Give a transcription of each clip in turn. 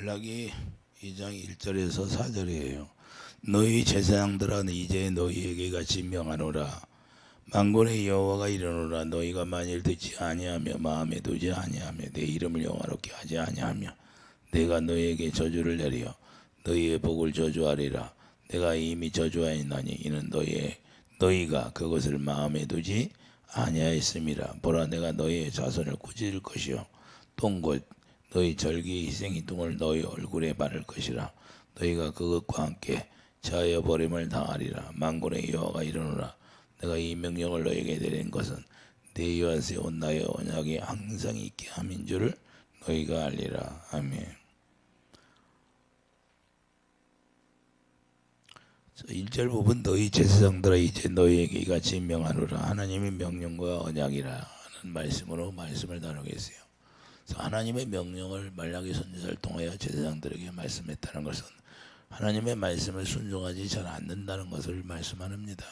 말라기 2장 1절에서 4절이에요. 너희 제사장들아 이제 너희에게 같이 명하노라. 만군의 여호와가 이르노라. 너희가 만일 듣지 아니하며 마음에 두지 아니하며 내 이름을 영화롭게 하지 아니하며 내가 너희에게 저주를 내리어 너희의 복을 저주하리라. 내가 이미 저주하였나니 이는 너희가 그것을 마음에 두지 아니하였음이라. 보라, 내가 너희의 자손을 꾸짖을 것이요 똥곧 너희 절기의 희생이 똥을 너희 얼굴에 바를 것이라. 너희가 그것과 함께 자하여 버림을 당하리라. 만군의 여호와가 이르노라. 내가 이 명령을 너희에게 내린 것은 너희와 세운 나의 언약이 항상 있게 함인 줄을 너희가 알리라. 아멘. 1절 부분 너희 제사장들아 이제 너희에게 이같이 명하노라. 하나님의 명령과 언약이라 하는 말씀으로 말씀을 나누겠어요. 하나님의 명령을 말라기 선지자를 통하여 제사장들에게 말씀했다는 것은 하나님의 말씀을 순종하지 잘 않는다는 것을 말씀합니다.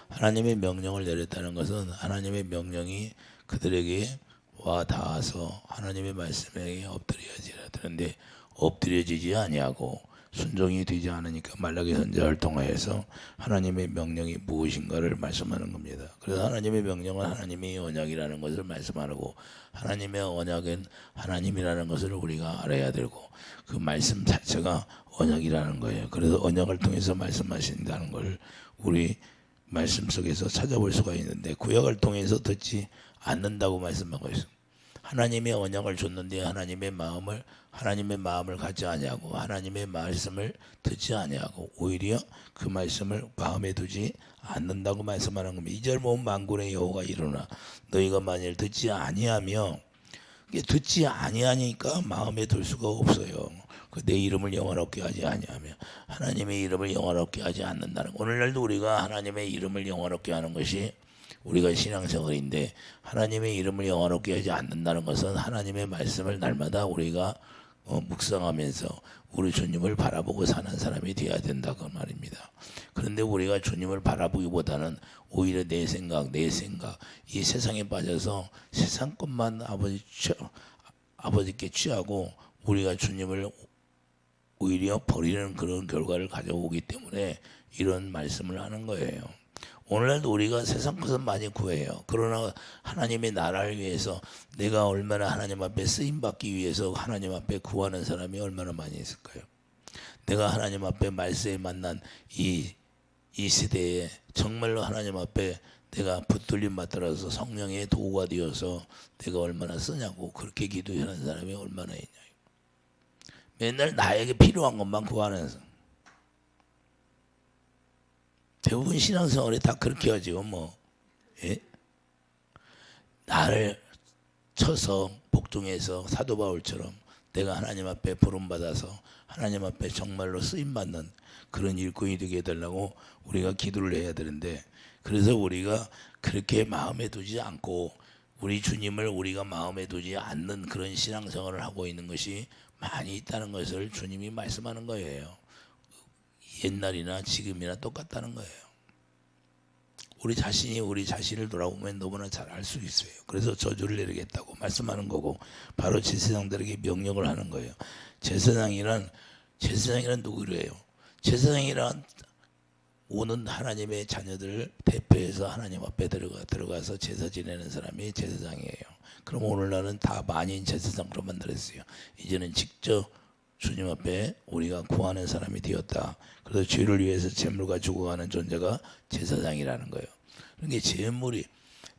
하나님의 명령을 내렸다는 것은 하나님의 명령이 그들에게 와 닿아서 하나님의 말씀에 엎드려지라. 그런데 엎드려지지 아니하고 순종이 되지 않으니까 말라기 선지자를 통하여서 하나님의 명령이 무엇인가를 말씀하는 겁니다. 그래서 하나님의 명령은 하나님의 언약이라는 것을 말씀하고 하나님의 언약은 하나님이라는 것을 우리가 알아야 되고 그 말씀 자체가 언약이라는 거예요. 그래서 언약을 통해서 말씀하신다는 걸 우리 말씀 속에서 찾아볼 수가 있는데 구약을 통해서 듣지 않는다고 말씀하고 있습니다. 하나님의 언약을 줬는데 하나님의 마음을 갖지 아니하고 하나님의 말씀을 듣지 아니하고 오히려 그 말씀을 마음에 두지 않는다고 말씀하는 겁니다. 2절 보면 만군의 여호와가 이르노라. 너희가 만일 듣지 아니하며 듣지 아니하니까 마음에 둘 수가 없어요. 내 이름을 영화롭게 하지 아니하며 하나님의 이름을 영화롭게 하지 않는다는 오늘날도 우리가 하나님의 이름을 영화롭게 하는 것이 우리가 신앙생활인데 하나님의 이름을 영화롭게 하지 않는다는 것은 하나님의 말씀을 날마다 우리가 묵상하면서 우리 주님을 바라보고 사는 사람이 되어야 된다고 말입니다. 그런데 우리가 주님을 바라보기보다는 오히려 내 생각 이 세상에 빠져서 세상 것만 아버지께 취하고 우리가 주님을 오히려 버리는 그런 결과를 가져오기 때문에 이런 말씀을 하는 거예요. 오늘날도 우리가 세상 것은 많이 구해요. 그러나 하나님의 나라를 위해서 내가 얼마나 하나님 앞에 쓰임받기 위해서 하나님 앞에 구하는 사람이 얼마나 많이 있을까요? 내가 하나님 앞에 말세에 만난 이 시대에 정말로 하나님 앞에 내가 붙들림 받들어서 성령의 도구가 되어서 내가 얼마나 쓰냐고 그렇게 기도하는 사람이 얼마나 있냐. 맨날 나에게 필요한 것만 구하는 사람. 대부분 신앙생활이 다 그렇게 하죠. 예? 나를 쳐서 복종해서 사도 바울처럼 내가 하나님 앞에 부름받아서 하나님 앞에 정말로 쓰임받는 그런 일꾼이 되게 해달라고 우리가 기도를 해야 되는데 그래서 우리가 그렇게 마음에 두지 않고 우리 주님을 우리가 마음에 두지 않는 그런 신앙생활을 하고 있는 것이 많이 있다는 것을 주님이 말씀하는 거예요. 옛날이나 지금이나 똑같다는 거예요. 우리 자신이 우리 자신을 돌아보면 너무나 잘 알 수 있어요. 그래서 저주를 내리겠다고 말씀하는 거고 바로 제사장들에게 명령을 하는 거예요. 제사장이란 누구래요? 제사장이란 오는 하나님의 자녀들을 대표해서 하나님 앞에 들어가서 제사 지내는 사람이 제사장이에요. 그럼 오늘날은 다 만인 제사장으로 만들었어요. 이제는 직접 주님 앞에 우리가 구하는 사람이 되었다. 그래서 죄를 위해서 제물과 죽어가는 존재가 제사장이라는 거예요. 그러니까 제물이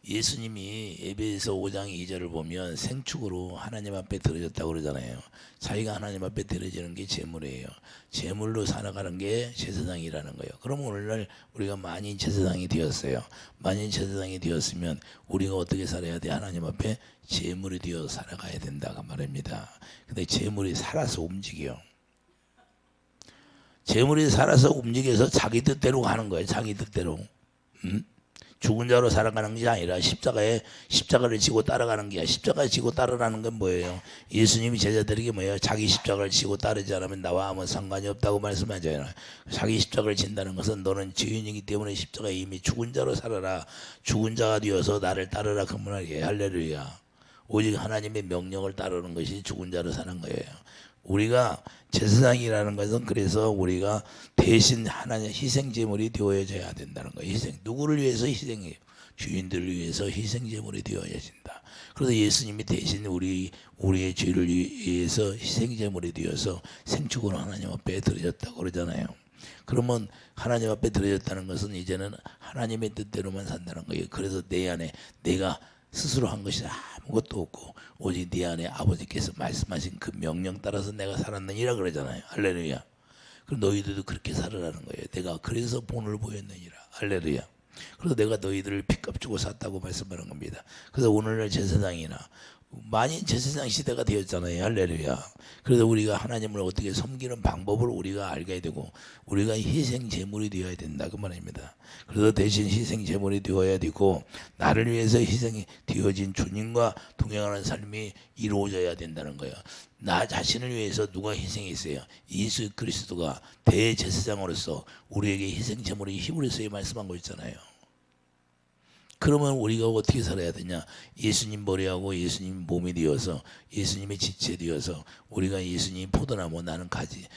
예수님이 에베소 5장 2절을 보면 생축으로 하나님 앞에 드려졌다고 그러잖아요. 자기가 하나님 앞에 드려지는 게 제물이에요. 제물로 살아가는 게 제사장이라는 거예요. 그럼 오늘날 우리가 만인 제사장이 되었어요. 만인 제사장이 되었으면 우리가 어떻게 살아야 돼? 하나님 앞에 제물이 되어 살아가야 된다고 말합니다. 근데 제물이 살아서 움직여요. 제물이 살아서 움직여서 자기 뜻대로 가는 거예요. 자기 뜻대로. 죽은 자로 살아가는 게 아니라 십자가를 지고 따라가는 게 아니라 십자가를 지고 따르라는 건 뭐예요? 예수님이 제자들에게 뭐예요? 자기 십자가를 지고 따르지 않으면 나와 아무 상관이 없다고 말씀하잖아요. 자기 십자가를 진다는 것은 너는 죄인이기 때문에 십자가에 이미 죽은 자로 살아라. 죽은 자가 되어서 나를 따르라 그 말이에요. 할렐루야. 오직 하나님의 명령을 따르는 것이 죽은 자로 사는 거예요. 우리가 제사장이라는 것은 그래서 우리가 대신 하나님 희생제물이 되어져야 된다는 거예요. 희생. 누구를 위해서 희생해요? 주인들을 위해서 희생제물이 되어야진다. 그래서 예수님이 대신 우리의 죄를 위해서 희생제물이 되어서 생축으로 하나님 앞에 드려졌다고 그러잖아요. 그러면 하나님 앞에 드려졌다는 것은 이제는 하나님의 뜻대로만 산다는 거예요. 그래서 내 안에 내가 스스로 한 것이 아무것도 없고 오직 네 안에 아버지께서 말씀하신 그 명령 따라서 내가 살았느니라 그러잖아요. 할렐루야. 그럼 너희들도 그렇게 살으라는 거예요. 내가 그래서 본을 보였느니라. 할렐루야. 그래서 내가 너희들을 핏값 주고 샀다고 말씀하는 겁니다. 그래서 오늘날 제사장이나 많이 제사장 시대가 되었잖아요. 할렐루야. 그래서 우리가 하나님을 어떻게 섬기는 방법을 우리가 알게 되고 우리가 희생 제물이 되어야 된다 그 말입니다. 그래서 대신 희생 제물이 되어야 되고 나를 위해서 희생이 되어진 주님과 동행하는 삶이 이루어져야 된다는 거예요. 나 자신을 위해서 누가 희생했어요? 예수 그리스도가 대제사장으로서 우리에게 희생 제물이 히브리서에 말씀한 거 있잖아요. 그러면 우리가 어떻게 살아야 되냐? 예수님 머리하고 예수님 몸이 되어서 예수님의 지체 되어서 우리가 예수님 포도나무 나는 가지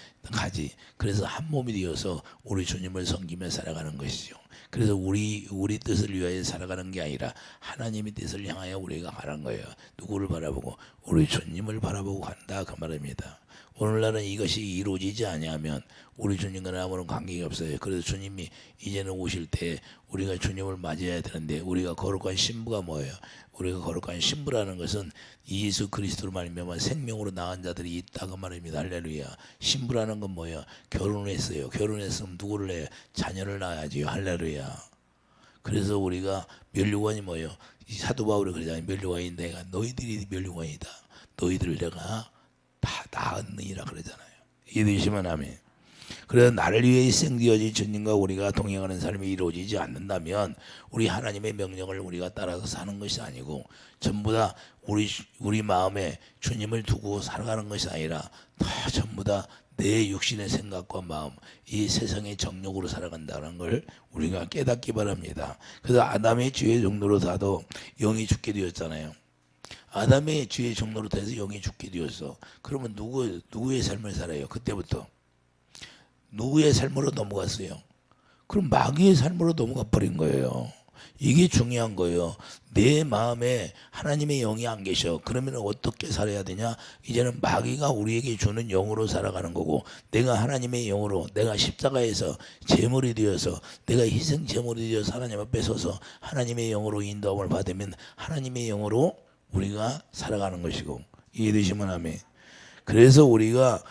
그래서 한 몸이 되어서 우리 주님을 섬기며 살아가는 것이죠. 그래서 우리 뜻을 위하여 살아가는 게 아니라 하나님의 뜻을 향하여 우리가 가는 거예요. 누구를 바라보고? 우리 주님을 바라보고 간다 그 말입니다. 오늘날은 이것이 이루어지지 아니하면 우리 주님과는 아무런 관계가 없어요. 그래서 주님이 이제는 오실 때 우리가 주님을 맞이해야 되는데 우리가 거룩한 신부가 뭐예요? 우리가 거룩한 신부라는 것은 예수 그리스도로 말미암아 생명으로 나은 자들이 있다고 말입니다. 할렐루야. 신부라는 건 뭐예요? 결혼을 했어요. 결혼했으면 누구를 해? 자녀를 낳아야지요. 할렐루야. 그래서 우리가 멸류관이 뭐예요? 사도 바울이 그러잖아요. 멸류관이 내가 너희들이 멸류관이다. 너희들을 내가 다 낳았느니라 그러잖아요. 이해되시면 아멘. 그래서 나를 위해 희생되어진 주님과 우리가 동행하는 삶이 이루어지지 않는다면 우리 하나님의 명령을 우리가 따라서 사는 것이 아니고 전부 다 우리 마음에 주님을 두고 살아가는 것이 아니라 다 전부 다 내 육신의 생각과 마음, 이 세상의 정욕으로 살아간다는 걸 우리가 깨닫기 바랍니다. 그래서 아담의 죄의 종로로 다도 영이 죽게 되었잖아요. 아담의 죄의 종로로 돼서 영이 죽게 되었어. 그러면 누구의 삶을 살아요? 그때부터 누구의 삶으로 넘어갔어요? 그럼 마귀의 삶으로 넘어가 버린 거예요. 이게 중요한 거예요. 내 마음에 하나님의 영이 안 계셔. 그러면 어떻게 살아야 되냐? 이제는 마귀가 우리에게 주는 영으로 살아가는 거고 내가 하나님의 영으로 내가 십자가에서 제물이 되어서 내가 희생 제물이 되어서 하나님 앞에 서서 하나님의 영으로 인도함을 받으면 하나님의 영으로 우리가 살아가는 것이고 이해되시면 아멘. 그래서 우리가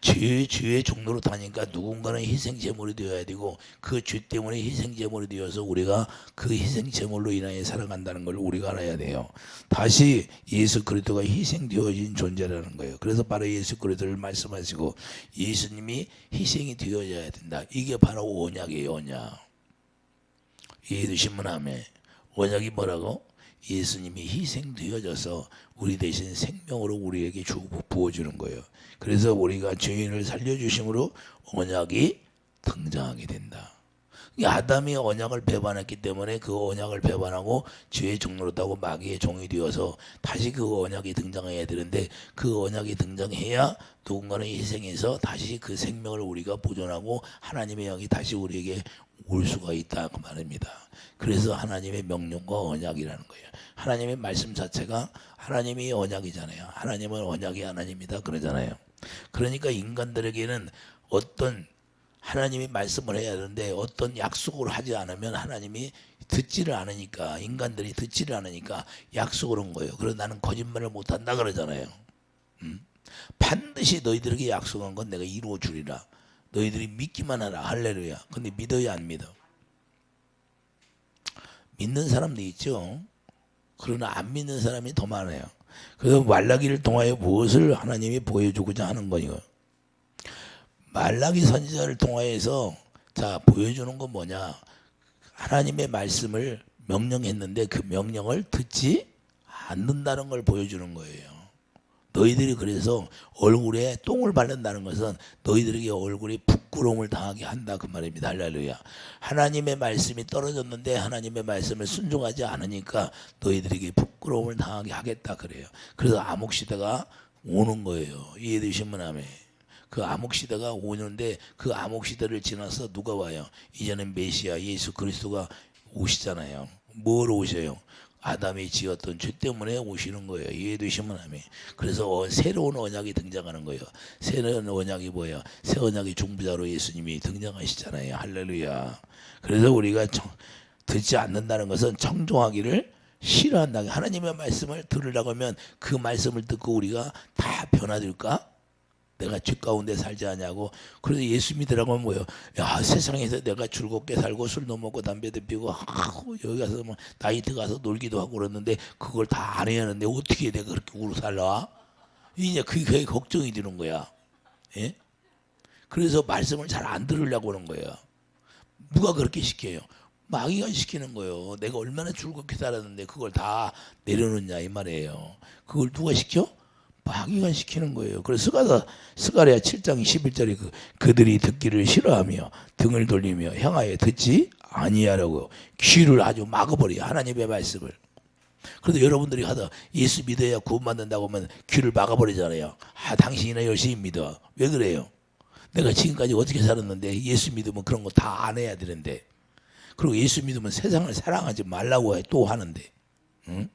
죄의 종로로 다니까 누군가는 희생제물이 되어야 되고 그 죄 때문에 희생제물이 되어서 우리가 그 희생제물로 인하여 살아간다는 걸 우리가 알아야 돼요. 다시 예수 그리스도가 희생되어진 존재라는 거예요. 그래서 바로 예수 그리스도를 말씀하시고 예수님이 희생이 되어져야 된다. 이게 바로 언약이에요. 언약. 이해되시면 아멘. 언약이 뭐라고? 예수님이 희생되어져서 우리 대신 생명으로 우리에게 부어주는 거예요. 그래서 우리가 죄인을 살려주심으로 언약이 등장하게 된다. 아담이 언약을 배반했기 때문에 그 언약을 배반하고 죄의 종로로 따고 마귀의 종이 되어서 다시 그 언약이 등장해야 되는데 그 언약이 등장해야 누군가는 희생해서 다시 그 생명을 우리가 보존하고 하나님의 영이 다시 우리에게 올 수가 있다 그 말입니다. 그래서 하나님의 명령과 언약이라는 거예요. 하나님의 말씀 자체가 하나님이 언약이잖아요. 하나님은 언약이 하나님이다 그러잖아요. 그러니까 인간들에게는 어떤 하나님이 말씀을 해야 하는데 어떤 약속을 하지 않으면 하나님이 듣지를 않으니까 인간들이 듣지를 않으니까 약속을 한 거예요. 그래서 나는 거짓말을 못한다 그러잖아요. 반드시 너희들에게 약속한 건 내가 이루어 주리라. 너희들이 믿기만 하라. 할렐루야. 근데 믿어야 안 믿어? 믿는 사람도 있죠. 그러나 안 믿는 사람이 더 많아요. 그래서 말라기를 통하여 무엇을 하나님이 보여주고자 하는 거예요. 말라기 선지자를 통하여서 자 보여주는 건 뭐냐? 하나님의 말씀을 명령했는데 그 명령을 듣지 않는다는 걸 보여주는 거예요. 너희들이 그래서 얼굴에 똥을 바른다는 것은 너희들에게 얼굴이 부끄러움을 당하게 한다 그 말입니다. 할렐루야. 하나님의 말씀이 떨어졌는데 하나님의 말씀을 순종하지 않으니까 너희들에게 부끄러움을 당하게 하겠다 그래요. 그래서 암흑시대가 오는 거예요. 이해되시면 아멘. 그 암흑시대가 오는데 그 암흑시대를 지나서 누가 와요? 이제는 메시아 예수 그리스도가 오시잖아요. 뭘 오셔요? 아담이 지었던 죄 때문에 오시는 거예요. 이해되시면 아멘. 그래서 새로운 언약이 등장하는 거예요. 새로운 언약이 뭐예요? 새 언약의 중보자로 예수님이 등장하시잖아요. 할렐루야. 그래서 우리가 듣지 않는다는 것은 청종하기를 싫어한다. 하나님의 말씀을 들으려고 하면 그 말씀을 듣고 우리가 다 변화될까? 내가 죄 가운데 살지 않냐고. 그래서 예수 믿으라고 하면 뭐예요? 야, 세상에서 내가 즐겁게 살고 술도 먹고 담배도 피우고 여기 가서 뭐 나이트 가서 놀기도 하고 그러는데 그걸 다 안 해야 하는데 어떻게 내가 그렇게 우로 살아? 이제 그게 걱정이 되는 거야. 예? 그래서 말씀을 잘 안 들으려고 그러는 거예요. 누가 그렇게 시켜요? 마귀가 시키는 거예요. 내가 얼마나 즐겁게 살았는데 그걸 다 내려놓냐 이 말이에요. 그걸 누가 시켜? 마귀가 시키는 거예요. 그래서 스가랴 7장 11절에 그들이 듣기를 싫어하며 등을 돌리며 향하여 듣지 아니하라고 귀를 아주 막아버려요. 하나님의 말씀을. 그래도 여러분들이 하다 예수 믿어야 구원받는다고 하면 귀를 막아버리잖아요. 아, 당신이나 열심히 믿어. 왜 그래요? 내가 지금까지 어떻게 살았는데 예수 믿으면 그런 거 다 안 해야 되는데. 그리고 예수 믿으면 세상을 사랑하지 말라고 또 하는데. 응?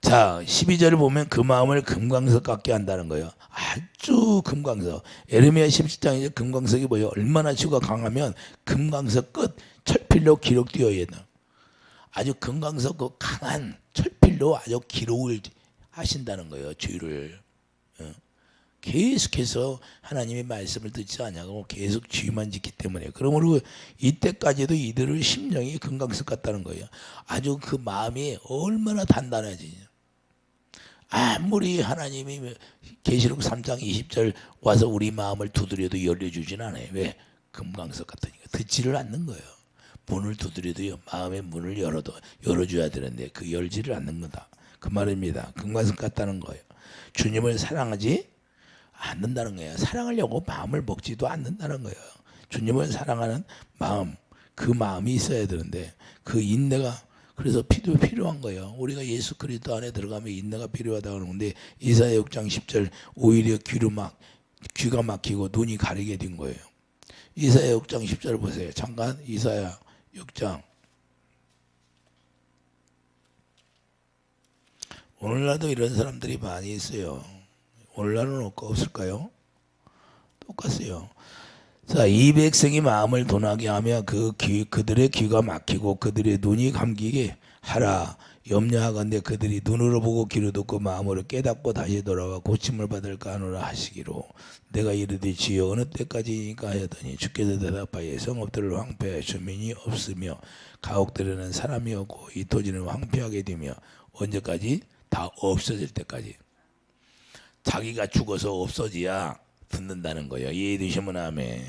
자, 12절을 보면 그 마음을 금광석 같게 한다는 거예요. 아주 금광석. 에레미야 17장에 금광석이 뭐예요? 얼마나 주가 강하면 금광석 끝 철필로 기록되어 있는 아주 금광석 그 강한 철필로 아주 기록을 하신다는 거예요. 죄를. 계속해서 하나님의 말씀을 듣지 않냐고 계속 죄만 짓기 때문에. 그러므로 이때까지도 이들의 심령이 금강석 같다는 거예요. 아주 그 마음이 얼마나 단단하지. 아무리 하나님이 계시록 3장 20절 와서 우리 마음을 두드려도 열려주진 않아요. 왜? 금강석 같으니까 듣지를 않는 거예요. 문을 두드려도요, 마음의 문을 열어줘야 되는데 그 열지를 않는 거다 그 말입니다. 금강석 같다는 거예요. 주님을 사랑하지 않는다는 거예요. 사랑하려고 마음을 먹지도 않는다는 거예요. 주님을 사랑하는 마음, 그 마음이 있어야 되는데 그 인내가, 그래서 피도 필요한 거예요. 우리가 예수 그리스도 안에 들어가면 인내가 필요하다고 하는데 이사야 6장 10절 오히려 귀가 막히고 눈이 가리게 된 거예요. 이사야 6장 10절 보세요. 잠깐 이사야 6장. 오늘날도 이런 사람들이 많이 있어요. 오늘날은 없을까요? 똑같아요. 자, 이 백성이 마음을 둔하게 하며 그들의 귀가 막히고 그들의 눈이 감기게 하라. 염려하건대 그들이 눈으로 보고 귀로 듣고 마음으로 깨닫고 다시 돌아와 고침을 받을까 하노라 하시기로 내가 이르되 주여 어느 때까지니까 하였더니 주께서 대답하여 성읍들을 황폐하여 주민이 없으며 가옥들에는 사람이 없고 이 토지는 황폐하게 되며 언제까지? 다 없어질 때까지. 자기가 죽어서 없어져야 듣는다는 거예요. 이해되시면 아멘.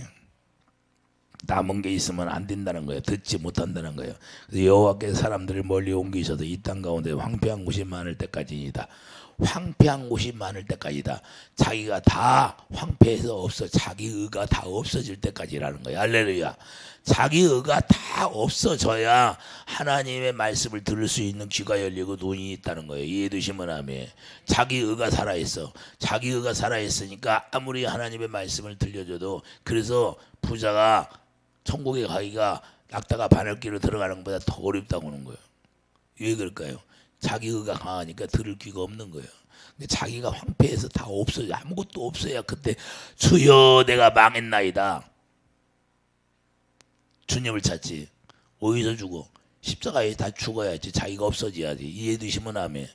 남은 게 있으면 안 된다는 거예요. 듣지 못한다는 거예요. 그래서 여호와께서 사람들을 멀리 옮기셔서 이 땅 가운데 황폐한 곳이 많을 때까지이다. 황폐한 곳이 많을 때까지다. 자기가 다 황폐해서 없어, 자기 의가 다 없어질 때까지라는 거예요. 할렐루야. 자기 의가 다 없어져야 하나님의 말씀을 들을 수 있는 귀가 열리고 눈이 있다는 거예요. 이해되시면 아멘. 자기 의가 살아있어. 자기 의가 살아있으니까 아무리 하나님의 말씀을 들려줘도, 그래서 부자가 천국에 가기가 낙타가 바늘길로 들어가는 것보다 더 어렵다고 하는 거예요. 왜 그럴까요? 자기 의가 강하니까 들을 귀가 없는 거예요. 근데 자기가 황폐해서 다 없어져, 아무것도 없어야 그때 주여 내가 망했나이다. 주님을 찾지. 어디서 죽어? 십자가에 다 죽어야지. 자기가 없어져야지. 이해되시면 아멘.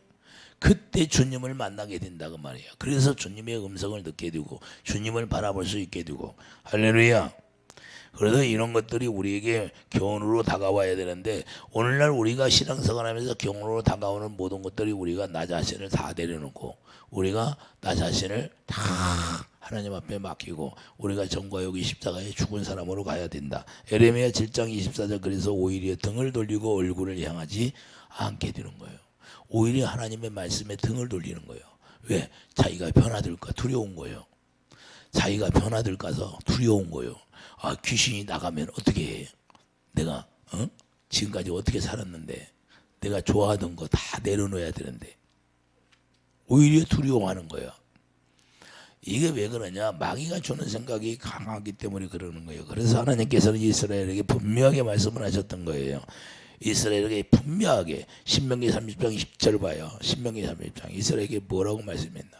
그때 주님을 만나게 된다 그 말이에요. 그래서 주님의 음성을 듣게 되고 주님을 바라볼 수 있게 되고. 할렐루야. 그래서 이런 것들이 우리에게 교훈으로 다가와야 되는데, 오늘날 우리가 신앙생활하면서 교훈으로 다가오는 모든 것들이 우리가 나 자신을 다 내려놓고 우리가 나 자신을 다 하나님 앞에 맡기고 우리가 정과 여기 십자가에 죽은 사람으로 가야 된다. 에레미야 7장 24절. 그래서 오히려 등을 돌리고 얼굴을 향하지 않게 되는 거예요. 오히려 하나님의 말씀에 등을 돌리는 거예요. 왜? 자기가 변화될까 두려운 거예요. 자기가 변화될까서 두려운 거예요. 아, 귀신이 나가면 어떻게 해? 내가 지금까지 어떻게 살았는데 내가 좋아하던 거 다 내려놓아야 되는데 오히려 두려워하는 거예요. 이게 왜 그러냐? 마귀가 주는 생각이 강하기 때문에 그러는 거예요. 그래서 하나님께서는 이스라엘에게 분명하게 말씀을 하셨던 거예요. 이스라엘에게 분명하게 신명기 30장 10절 봐요. 신명기 30장 이스라엘에게 뭐라고 말씀했나?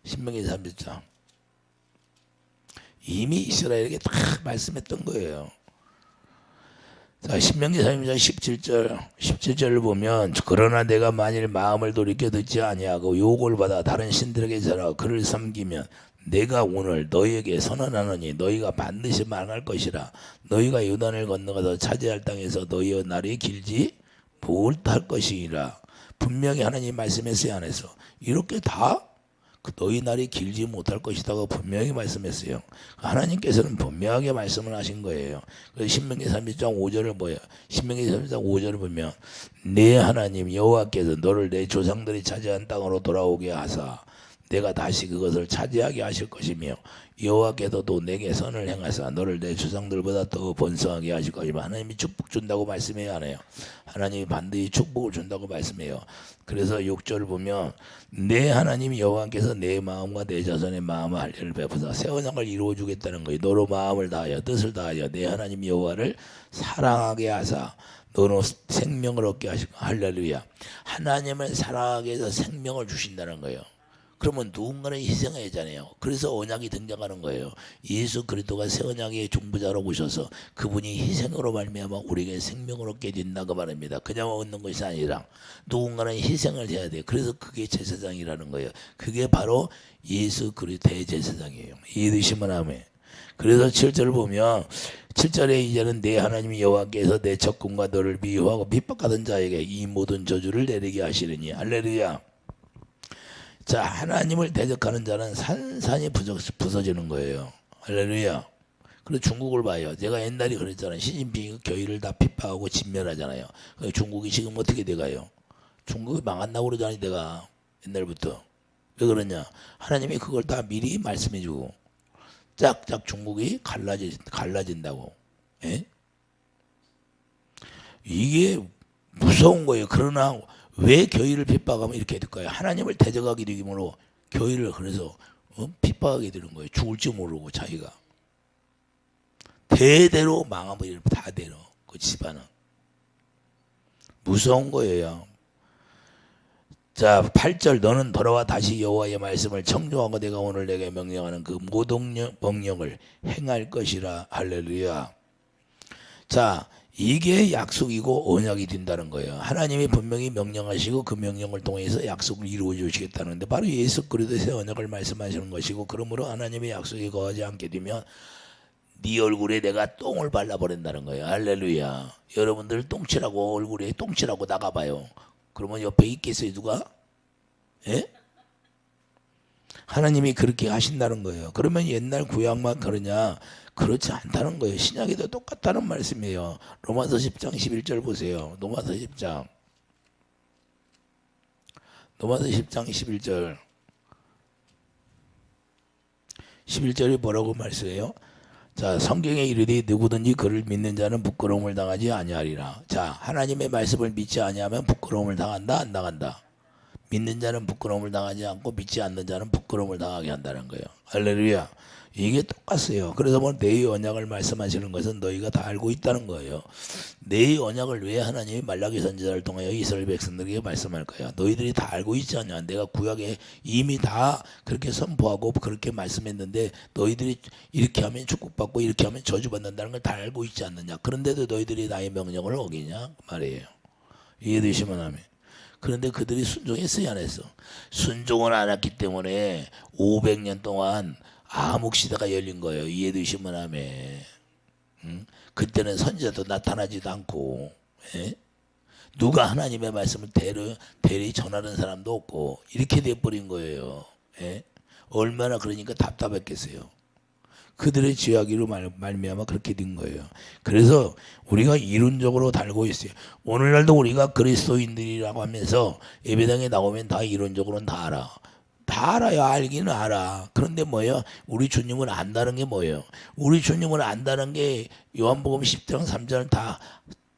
신명기 30장 이미 이스라엘에게 다 말씀했던 거예요. 자, 신명기 30장 17절을 보면 그러나 내가 만일 마음을 돌이켜 듣지 아니하고 유혹을 받아 다른 신들에게 절하고 그를 섬기면 내가 오늘 너희에게 선언하노니 너희가 반드시 망할 것이라. 너희가 요단을 건너가서 차지할 땅에서 너희의 날이 길지 못할 것이라. 분명히 하나님 말씀했어요, 안 했어? 이렇게 다 너희 날이 길지 못할 것이라고 분명히 말씀했어요. 하나님께서는 분명하게 말씀을 하신 거예요. 그래서 신명기 30장 5절을 뭐예요? 신명기 30장 5절을 보면 내 하나님 여호와께서 너를 내 조상들이 차지한 땅으로 돌아오게 하사 내가 다시 그것을 차지하게 하실 것이며 여호와께서도 내게 선을 행하사 너를 내 조상들보다 더 번성하게 하실 것이며 하나님이 축복 준다고 말씀해요, 안 해요? 하나님이 반드시 축복을 준다고 말씀해요. 그래서 6절을 보면 내 하나님 여호와께서 내 마음과 내 자손의 마음을 할례를 베푸사 새 언약을 이루어 주겠다는 거예요. 너로 마음을 다하여 뜻을 다하여 내 하나님 여호와를 사랑하게 하사 너로 생명을 얻게 하시고 할렐루야. 하나님을 사랑하게 해서 생명을 주신다는 거예요. 그러면 누군가는 희생해야 하잖아요. 그래서 언약이 등장하는 거예요. 예수 그리스도가 새 언약의 중보자로 오셔서 그분이 희생으로 말미암아 우리에게 생명을 얻게 된다고 말합니다. 그냥 얻는 것이 아니라 누군가는 희생을 해야 돼요. 그래서 그게 제사장이라는 거예요. 그게 바로 예수 그리스도의 제사장이에요. 이해되시면 아멘. 그래서 7절을 보면 7절에 이제는 내 하나님 여호와께서 내 적군과 너를 미워하고 핍박하던 자에게 이 모든 저주를 내리게 하시느니 할렐루야. 자, 하나님을 대적하는 자는 산산이 부서지는 거예요. 할렐루야. 그리고 중국을 봐요. 제가 옛날에 그랬잖아요. 시진핑이 교회를 다 핍박하고 진멸하잖아요. 중국이 지금 어떻게 돼가요? 중국이 망한다고 그러잖아요. 내가 옛날부터. 왜 그러냐? 하나님이 그걸 다 미리 말씀해주고 짝짝 중국이 갈라진다고. 예? 이게 무서운 거예요. 그러나 왜 교회를 핍박하면 이렇게 될까요? 하나님을 대적하게 되므로 교회를 그래서 핍박하게 되는 거예요. 죽을지 모르고 자기가 대대로 망하면 다대로 그 집안은 무서운 거예요. 자, 8절 너는 돌아와 다시 여호와의 말씀을 청종하고 내가 오늘 내게 명령하는 그 모든 명령을 행할 것이라. 할렐루야. 자, 이게 약속이고 언약이 된다는 거예요. 하나님이 분명히 명령하시고 그 명령을 통해서 약속을 이루어 주시겠다는데 바로 예수 그리스도의 새 언약을 말씀하시는 것이고 그러므로 하나님의 약속이 거하지 않게 되면 네 얼굴에 내가 똥을 발라버린다는 거예요. 할렐루야. 여러분들 똥칠하고 얼굴에 똥칠하고 나가봐요. 그러면 옆에 있겠어요 누가? 예? 하나님이 그렇게 하신다는 거예요. 그러면 옛날 구약만 그러냐? 그렇지 않다는 거예요. 신약에도 똑같다는 말씀이에요. 로마서 10장 11절 보세요. 로마서 10장 11절 11절이 뭐라고 말씀해요? 자, 성경에 이르되 누구든지 그를 믿는 자는 부끄러움을 당하지 아니하리라. 자, 하나님의 말씀을 믿지 아니하면 부끄러움을 당한다 안 당한다? 믿는 자는 부끄러움을 당하지 않고 믿지 않는 자는 부끄러움을 당하게 한다는 거예요. 할렐루야. 이게 똑같아요. 그래서 뭐 내의 언약을 말씀하시는 것은 너희가 다 알고 있다는 거예요. 내의 언약을 왜 하나님이 말라기 선지자를 통하여 이스라엘 백성들에게 말씀할 거야? 너희들이 다 알고 있지 않냐? 내가 구약에 이미 다 그렇게 선포하고 그렇게 말씀했는데 너희들이 이렇게 하면 축복받고 이렇게 하면 저주받는다는 걸 다 알고 있지 않느냐? 그런데도 너희들이 나의 명령을 어기냐? 말이에요. 이해되시면 하면. 그런데 그들이 순종했어요, 안 했어? 순종을 안 했기 때문에 500년 동안 암흑시대가 열린 거예요. 이해되시면 하면. 그때는 선지자도 나타나지도 않고, 예? 누가 하나님의 말씀을 대리 전하는 사람도 없고 이렇게 돼버린 거예요. 예? 얼마나 그러니까 답답했겠어요. 그들의 죄악으로 말미암아 그렇게 된 거예요. 그래서 우리가 이론적으로 달고 있어요. 오늘날도 우리가 그리스도인들이라고 하면서 예배당에 나오면 다 이론적으로는 다 알아. 다 알아요. 알기는 알아. 그런데 뭐예요? 우리 주님을 안다는 게 뭐예요? 우리 주님을 안다는 게 요한복음 10장 3절은 다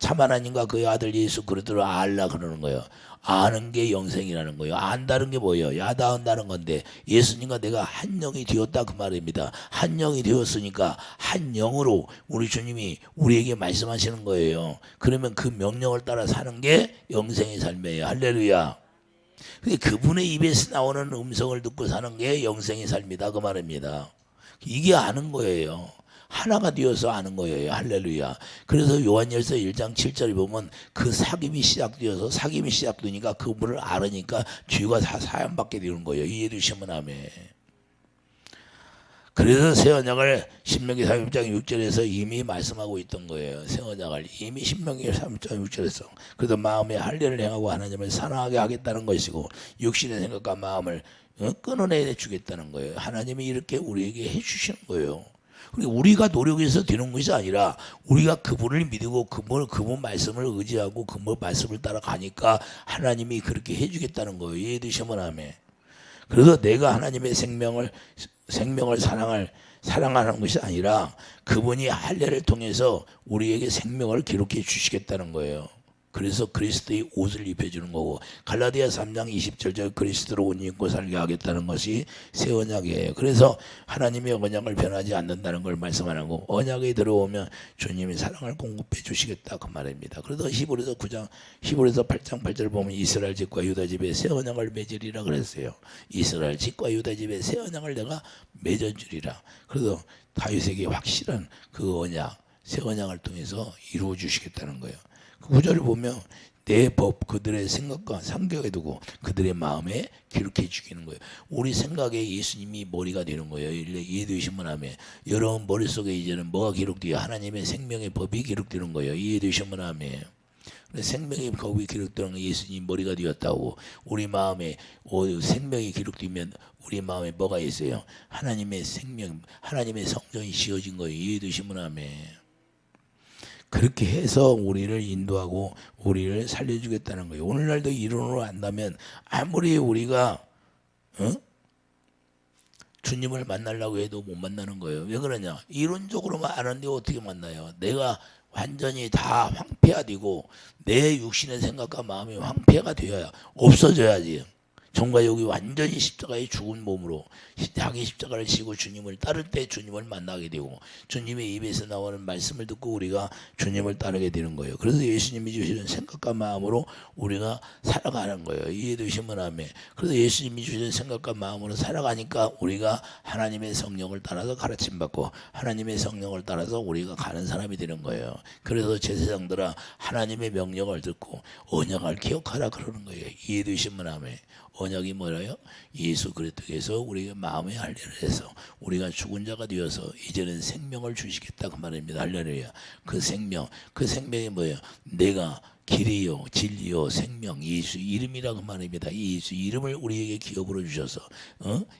참 하나님과 그의 아들 예수 그리스도를 알라 그러는 거예요. 아는 게 영생이라는 거예요. 안다는 게 뭐예요? 야다한다는 건데 예수님과 내가 한 영이 되었다 그 말입니다. 한 영이 되었으니까 한 영으로 우리 주님이 우리에게 말씀하시는 거예요. 그러면 그 명령을 따라 사는 게 영생의 삶이에요. 할렐루야. 그분의 입에서 나오는 음성을 듣고 사는 게 영생의 삶이다 그 말입니다. 이게 아는 거예요. 하나가 되어서 아는 거예요. 할렐루야. 그래서 요한일서 1장 7절에 보면 그 사귐이 시작되어서 사귐이 시작되니까 그분을 알으니까 죄가 다 사함받게 되는 거예요. 이해되시면 아멘. 그래서 새 언약을 신명기 3장 6절에서 이미 말씀하고 있던 거예요. 새 언약을 이미 신명기 3장 6절에서 그래서 마음에 할례를 행하고 하나님을 사랑하게 하겠다는 것이고 육신의 생각과 마음을 끊어내 주겠다는 거예요. 하나님이 이렇게 우리에게 해주시는 거예요. 우리가 노력해서 되는 것이 아니라 우리가 그분을 믿고 그분 말씀을 의지하고 그분 말씀을 따라가니까 하나님이 그렇게 해주겠다는 거예요. 이해되시면 아멘. 그래서 내가 하나님의 생명을 사랑하는 것이 아니라 그분이 할례를 통해서 우리에게 생명을 기록해 주시겠다는 거예요. 그래서 그리스도의 옷을 입혀주는 거고 갈라디아 3장 20절 그리스도로 옷 입고 살게 하겠다는 것이 새 언약이에요. 그래서 하나님의 언약을 변하지 않는다는 걸 말씀하는 거고 언약에 들어오면 주님이 사랑을 공급해 주시겠다 그 말입니다. 그래서 히브리서 8장 8절 보면 이스라엘 집과 유다 집에 새 언약을 맺으리라 그랬어요. 이스라엘 집과 유다 집에 새 언약을 내가 맺어주리라. 그래서 다윗에게 확실한 그 언약 새 언약을 통해서 이루어 주시겠다는 거예요. 그 구절을 보면 내 법 그들의 생각과 상격에 두고 그들의 마음에 기록해 주기는 거예요. 우리 생각에 예수님이 머리가 되는 거예요. 이해되시면 하면 여러분 머릿속에 이제는 뭐가 기록돼요? 하나님의 생명의 법이 기록되는 거예요. 이해되시면 하면 생명의 법이 기록되는 예수님 머리가 되었다고 우리 마음에 생명이 기록되면 우리 마음에 뭐가 있어요? 하나님의 생명 하나님의 성전이 지어진 거예요. 이해되시면 하면 그렇게 해서 우리를 인도하고 우리를 살려주겠다는 거예요. 오늘날도 이론으로 안다면 아무리 우리가 주님을 만나려고 해도 못 만나는 거예요. 왜 그러냐? 이론적으로만 아는데 어떻게 만나요? 내가 완전히 다 황폐화 되고 내 육신의 생각과 마음이 황폐가 되어야 없어져야지. 정말 여기 완전히 십자가에 죽은 몸으로 자기 십자가를 지고 주님을 따를 때 주님을 만나게 되고 주님의 입에서 나오는 말씀을 듣고 우리가 주님을 따르게 되는 거예요. 그래서 예수님이 주시는 생각과 마음으로 우리가 살아가는 거예요. 이해되시면 아멘. 그래서 예수님이 주시는 생각과 마음으로 살아가니까 우리가 하나님의 성령을 따라서 가르침받고 하나님의 성령을 따라서 우리가 가는 사람이 되는 거예요. 그래서 제사장들아 하나님의 명령을 듣고 언약을 기억하라 그러는 거예요. 이해되시면 아멘. 언약이 뭐라요? 예수 그리스도께서 우리가 마음의 할례를 해서 우리가 죽은 자가 되어서 이제는 생명을 주시겠다 그 말입니다. 할렐루야. 그 생명이 뭐예요? 내가 길이요 진리요 생명 예수 이름이라 그 말입니다. 예수 이름을 우리에게 기업으로 주셔서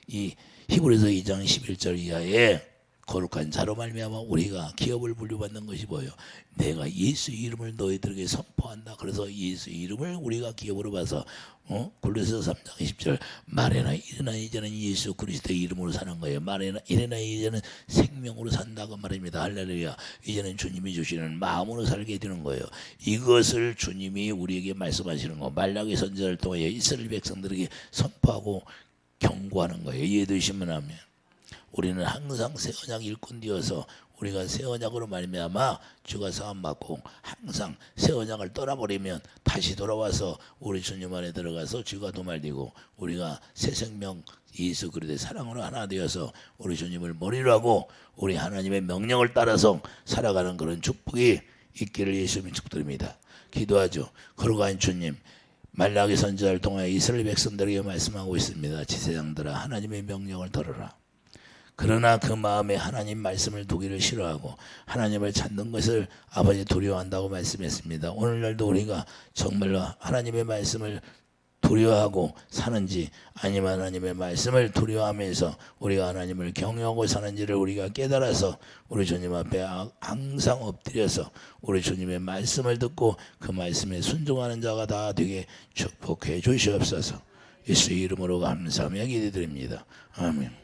이 히브리서 2장 11절 이하에 거룩한 자로 말미암아 우리가 기업을 물려받는 것이 뭐예요? 내가 예수 이름을 너희들에게 선포한다. 그래서 예수 이름을 우리가 기업으로 봐서 골로새서 3장 10절 말해나 이래나 이제는 예수 그리스도의 이름으로 사는 거예요. 말해나 이래나 이제는 생명으로 산다고 말입니다. 할렐루야. 이제는 주님이 주시는 마음으로 살게 되는 거예요. 이것을 주님이 우리에게 말씀하시는 거 말라기 선지자를 통하여 이스라엘 백성들에게 선포하고 경고하는 거예요. 이해되시면 하면 우리는 항상 새 언약 일꾼 되어서 우리가 새 언약으로 말미암아 주가 사함 받고 항상 새 언약을 떠나버리면 다시 돌아와서 우리 주님 안에 들어가서 주가 도말되고 우리가 새 생명 예수 그리스도의 사랑으로 하나 되어서 우리 주님을 머리로 하고 우리 하나님의 명령을 따라서 살아가는 그런 축복이 있기를 예수님 축드립니다. 기도하죠. 거룩한 주님 말라기 선지자를 통하여 이스라엘 백성들에게 말씀하고 있습니다. 제사장들아 하나님의 명령을 들으라. 그러나 그 마음에 하나님 말씀을 두기를 싫어하고 하나님을 찾는 것을 아버지 두려워한다고 말씀했습니다. 오늘날도 우리가 정말로 하나님의 말씀을 두려워하고 사는지, 아니면 하나님의 말씀을 두려워하면서 우리가 하나님을 경외하고 사는지를 우리가 깨달아서 우리 주님 앞에 항상 엎드려서 우리 주님의 말씀을 듣고 그 말씀에 순종하는 자가 다 되게 축복해 주시옵소서. 예수의 이름으로 감사하며 기도드립니다. 아멘.